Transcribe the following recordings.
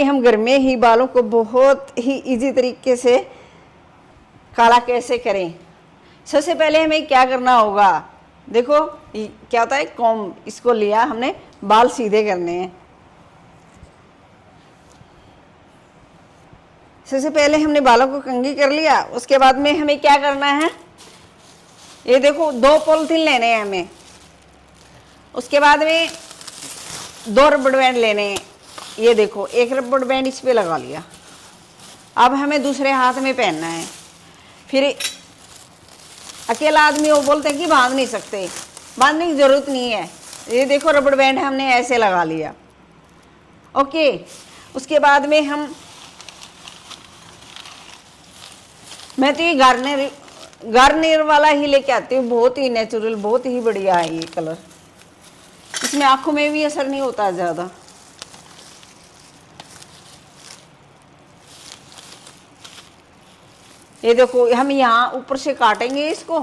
हम घर में ही बालों को बहुत ही इजी तरीके से काला कैसे करें। सबसे पहले हमें क्या करना होगा, देखो क्या होता है, कॉम्ब इसको लिया हमने, बाल सीधे करने हैं। सबसे पहले हमने बालों को कंघी कर लिया, उसके बाद में हमें क्या करना है, ये देखो 2 पॉलिथीन लेने हैं हमें। उसके बाद में 2 रबड़ बैंड लेने हैं। ये देखो 1 रबड़ बैंड इस पे लगा लिया। अब हमें दूसरे हाथ में पहनना है। फिर अकेला आदमी वो बोलते हैं कि बांध नहीं सकते, बांधने की जरूरत नहीं है। ये देखो रबड़ बैंड हमने ऐसे लगा लिया। ओके, उसके बाद में मैं तो ये गार्नियर वाला ही लेके आती हूँ, बहुत ही नेचुरल, बहुत ही बढ़िया है ये कलर। इसमें आंखों में भी असर नहीं होता ज्यादा। ये देखो हम यहाँ ऊपर से काटेंगे इसको।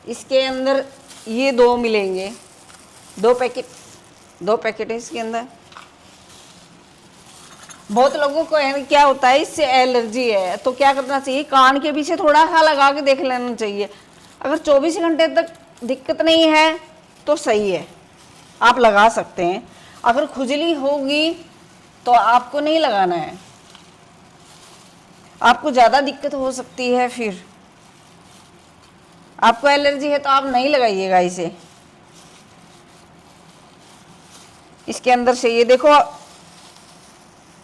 इसके अंदर ये 2 मिलेंगे, 2 पैकेट है इसके अंदर। बहुत लोगों को क्या होता है, इससे एलर्जी है, तो क्या करना चाहिए, कान के पीछे थोड़ा सा लगा के देख लेना चाहिए। अगर 24 घंटे तक दिक्कत नहीं है तो सही है, आप लगा सकते हैं। अगर खुजली होगी तो आपको नहीं लगाना है, आपको ज़्यादा दिक्कत हो सकती है। फिर आपको एलर्जी है तो आप नहीं लगाइएगा इसे। इसके अंदर से ये देखो,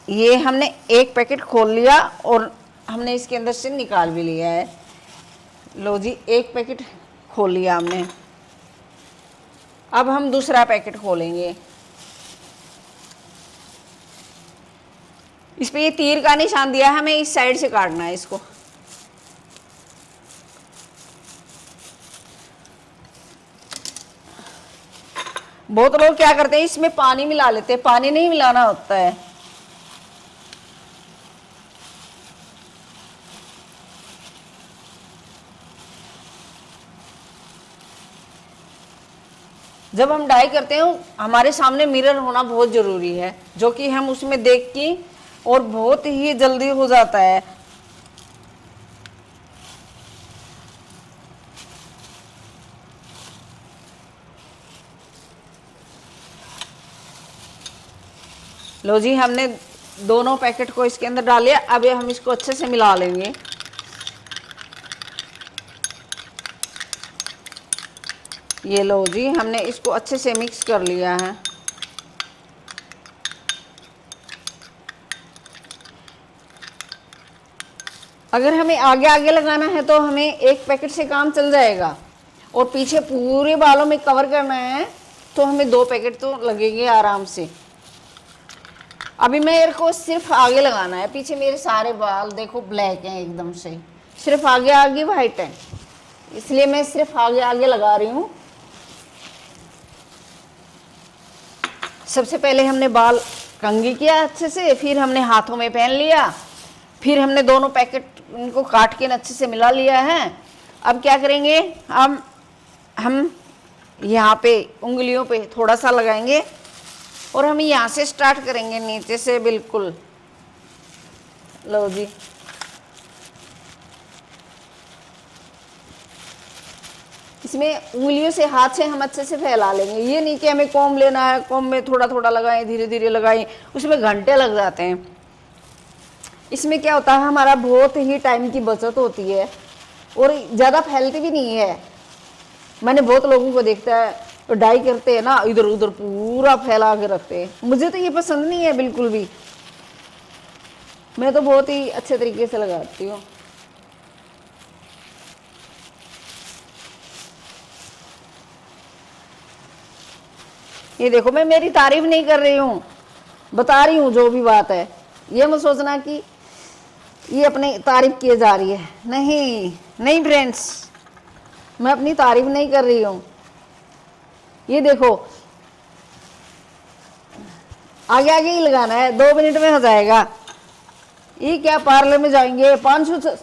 ये हमने 1 पैकेट खोल लिया और हमने इसके अंदर से निकाल भी लिया है। लो जी, 1 पैकेट खोल लिया हमने। अब हम दूसरा पैकेट खोलेंगे। इस पे ये तीर का निशान दिया है, हमें इस साइड से काटना है इसको। बहुत लोग क्या करते हैं, इसमें पानी मिला लेते हैं, पानी नहीं मिलाना होता है। जब हम डाई करते हैं हमारे सामने मिरर होना बहुत जरूरी है, जो कि हम उसमें देख के, और बहुत ही जल्दी हो जाता है। लो जी, हमने दोनों पैकेट को इसके अंदर डाल लिया। अब हम इसको अच्छे से मिला लेंगे। ये लो जी, हमने इसको अच्छे से मिक्स कर लिया है। अगर हमें आगे आगे लगाना है तो हमें 1 पैकेट से काम चल जाएगा, और पीछे पूरे बालों में कवर करना है तो हमें 2 पैकेट तो लगेंगे आराम से। अभी मेरे को सिर्फ आगे लगाना है, पीछे मेरे सारे बाल देखो ब्लैक हैं एकदम से, सिर्फ आगे आगे वाइट है, इसलिए मैं सिर्फ आगे आगे लगा रही हूँ। सबसे पहले हमने बाल कंघी किया अच्छे से, फिर हमने हाथों में पहन लिया, फिर हमने दोनों पैकेट उनको काट के अच्छे से मिला लिया है। अब क्या करेंगे, हम यहाँ पे उंगलियों पे थोड़ा सा लगाएंगे, और हम यहाँ से स्टार्ट करेंगे नीचे से बिल्कुल। लो जी, इसमें उंगलियों से, हाथ से हम अच्छे से फैला लेंगे। ये नहीं कि हमें कॉम्ब लेना है, कॉम्ब में थोड़ा थोड़ा लगाएं, धीरे धीरे लगाएं, उसमें घंटे लग जाते हैं। इसमें क्या होता है, हमारा बहुत ही टाइम की बचत होती है, और ज़्यादा फैलती भी नहीं है। मैंने बहुत लोगों को देखता है तो डाई करते हैं ना, इधर उधर पूरा फैला के रखते हैं। मुझे तो ये पसंद नहीं है बिल्कुल भी, मैं तो बहुत ही अच्छे तरीके से लगाती हूँ। ये देखो, मैं मेरी तारीफ नहीं कर रही हूँ, बता रही हूँ जो भी बात है। ये मत सोचना कि ये अपनी तारीफ किए जा रही है, नहीं नहीं फ्रेंड्स, मैं अपनी तारीफ नहीं कर रही हूँ। ये देखो, आगे आगे ही लगाना है, 2 मिनट में हो जाएगा। ये क्या पार्लर में जाएंगे 500,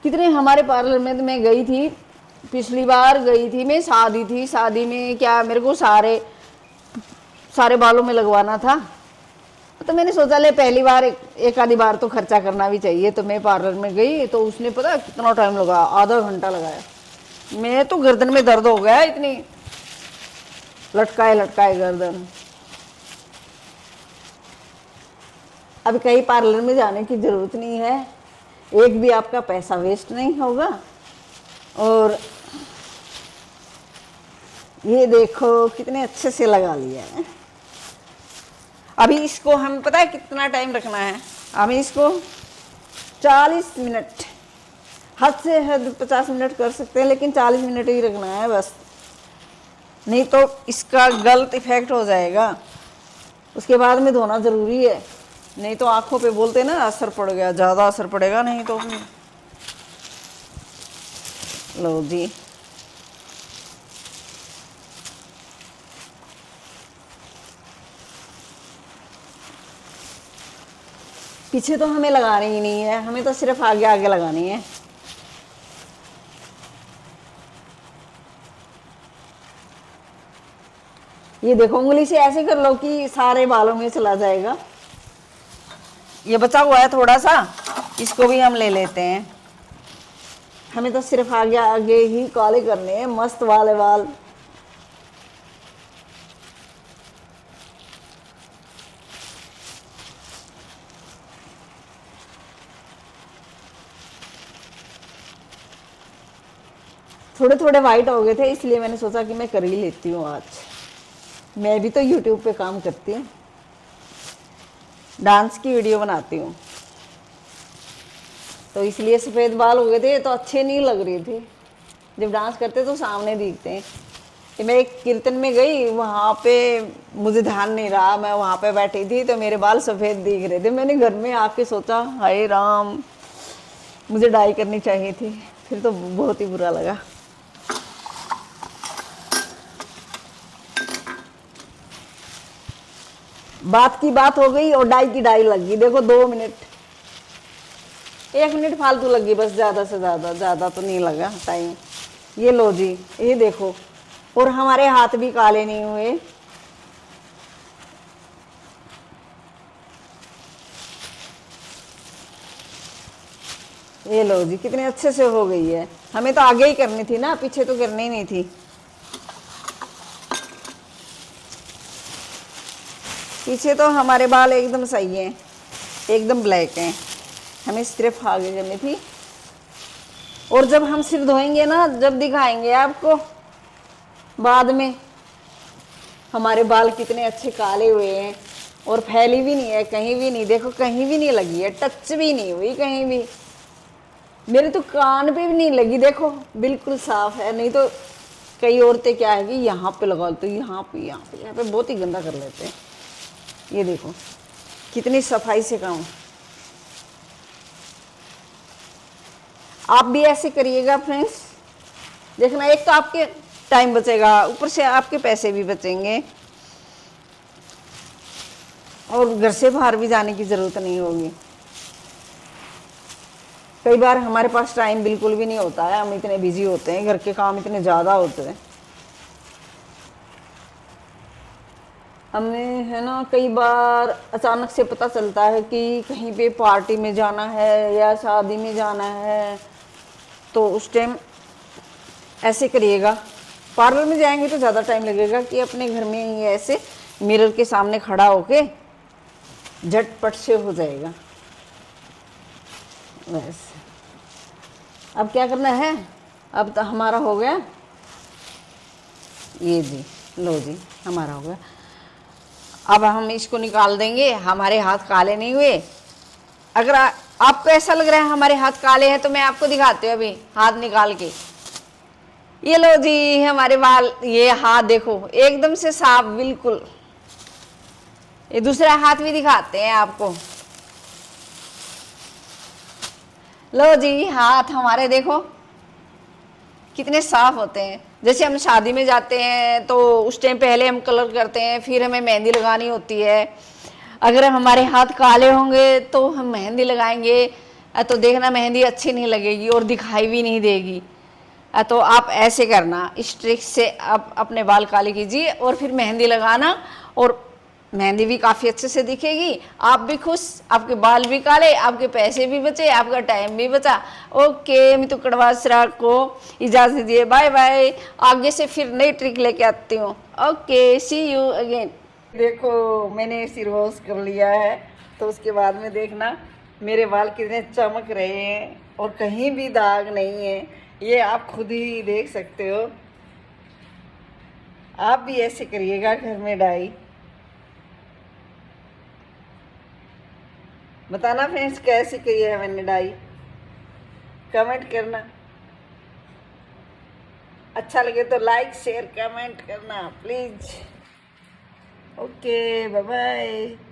कितने हमारे पार्लर में मैं गई थी पिछली बार गई थी मैं, शादी थी, शादी में क्या मेरे को सारे बालों में लगवाना था, तो मैंने सोचा ले पहली बार एक आधी बार तो खर्चा करना भी चाहिए। तो मैं पार्लर में गई तो उसने पता कितना टाइम लगा, आधा घंटा लगाया। मैं तो गर्दन में दर्द हो गया, इतनी लटकाए लटकाए गर्दन। अब कहीं पार्लर में जाने की जरूरत नहीं है, एक भी आपका पैसा वेस्ट नहीं होगा। और ये देखो कितने अच्छे से लगा लिया है। अभी इसको हम पता है कितना टाइम रखना है, हमें इसको 40 मिनट, हद से हद 50 मिनट कर सकते हैं, लेकिन 40 मिनट ही रखना है बस, नहीं तो इसका गलत इफेक्ट हो जाएगा। उसके बाद में धोना ज़रूरी है, नहीं तो आंखों पे बोलते ना असर पड़ गया, ज़्यादा असर पड़ेगा नहीं तो। लो जी, पीछे तो हमें लगानी ही नहीं है, हमें तो सिर्फ आगे आगे लगानी है। ये देखो उंगली से ऐसे कर लो कि सारे बालों में चला जाएगा। ये बचा हुआ है थोड़ा सा, इसको भी हम ले लेते हैं। हमें तो सिर्फ आगे आगे ही काले करने हैं, मस्त वाले बाल। थोड़े थोड़े वाइट हो गए थे, इसलिए मैंने सोचा कि मैं कर ही लेती हूँ आज। मैं भी तो यूट्यूब पे काम करती हूँ, डांस की वीडियो बनाती हूँ, तो इसलिए सफ़ेद बाल हो गए थे तो अच्छे नहीं लग रहे थे। जब डांस करते तो सामने दिखते हैं। कि मैं एक कीर्तन में गई, वहाँ पे मुझे ध्यान नहीं रहा, मैं वहाँ पे बैठी थी तो मेरे बाल सफ़ेद दिख रहे थे। मैंने घर में आके सोचा हाय राम, मुझे डाई करनी चाहिए थी, फिर तो बहुत ही बुरा लगा। बात की बात हो गई और डाई की डाई लग गई। देखो 2 मिनट, 1 मिनट फालतू लगी बस, ज़्यादा से ज़्यादा तो नहीं लगा टाइम। ये लो जी, ये देखो, और हमारे हाथ भी काले नहीं हुए। ये लो जी, कितने अच्छे से हो गई है। हमें तो आगे ही करनी थी ना, पीछे तो करनी ही नहीं थी। पीछे तो हमारे बाल एकदम सही हैं, एकदम ब्लैक हैं, हमें सिर्फ आगे करनी थी। और जब हम सिर धोएंगे ना, जब दिखाएंगे आपको बाद में हमारे बाल कितने अच्छे काले हुए हैं, और फैली भी नहीं है कहीं भी नहीं। देखो कहीं भी नहीं लगी है, टच भी नहीं हुई कहीं भी। मेरे तो कान पे भी नहीं लगी, देखो बिल्कुल साफ है। नहीं तो कई औरतें क्या है कि यहाँ पे लगा लेते, यहाँ पे बहुत ही गंदा कर लेते हैं। ये देखो कितनी सफाई से काम। आप भी ऐसे करिएगा फ्रेंड्स, देखना, एक तो आपके टाइम बचेगा, ऊपर से आपके पैसे भी बचेंगे, और घर से बाहर भी जाने की ज़रूरत नहीं होगी। कई बार हमारे पास टाइम बिल्कुल भी नहीं होता है, हम इतने बिजी होते हैं, घर के काम इतने ज़्यादा होते हैं। हमें है ना, कई बार अचानक से पता चलता है कि कहीं पे पार्टी में जाना है या शादी में जाना है, तो उस टाइम ऐसे करिएगा। पार्लर में जाएंगे तो ज़्यादा टाइम लगेगा कि अपने घर में ही ऐसे मिरर के सामने खड़ा होके झटपट से हो जाएगा बस। अब क्या करना है, अब तो हमारा हो गया। ये जी, लो जी, हमारा हो गया। अब हम इसको निकाल देंगे, हमारे हाथ काले नहीं हुए। अगर आपको ऐसा लग रहा है हमारे हाथ काले हैं तो मैं आपको दिखाती हूँ अभी हाथ निकाल के। ये लो जी हमारे बाल, ये हाथ देखो एकदम से साफ बिल्कुल। ये दूसरा हाथ भी दिखाते हैं आपको। लो जी हाथ हमारे देखो कितने साफ होते हैं। जैसे हम शादी में जाते हैं तो उस टाइम पहले हम कलर करते हैं, फिर हमें मेहंदी लगानी होती है। अगर हमारे हाथ काले होंगे तो हम मेहंदी लगाएंगे तो देखना मेहंदी अच्छी नहीं लगेगी और दिखाई भी नहीं देगी। तो आप ऐसे करना, इस ट्रिक से आप अपने बाल काले कीजिए और फिर मेहंदी लगाना, और मेहंदी भी काफ़ी अच्छे से दिखेगी, आप भी खुश, आपके बाल भी काले, आपके पैसे भी बचे, आपका टाइम भी बचा। ओके, मैं तो कड़वासरा को इजाज़त दीजिए, बाय बाय। आगे से फिर नई ट्रिक लेके आती हूँ। Okay, see you again. देखो मैंने सिर वॉश कर लिया है, तो उसके बाद में देखना मेरे बाल कितने चमक रहे हैं और कहीं भी दाग नहीं है, ये आप खुद ही देख सकते हो। आप भी ऐसे करिएगा घर में डाई। बताना फ्रेंड्स कैसे की है मैंने डाई, कमेंट करना। अच्छा लगे तो लाइक शेयर कमेंट करना प्लीज़। Okay, bye bye.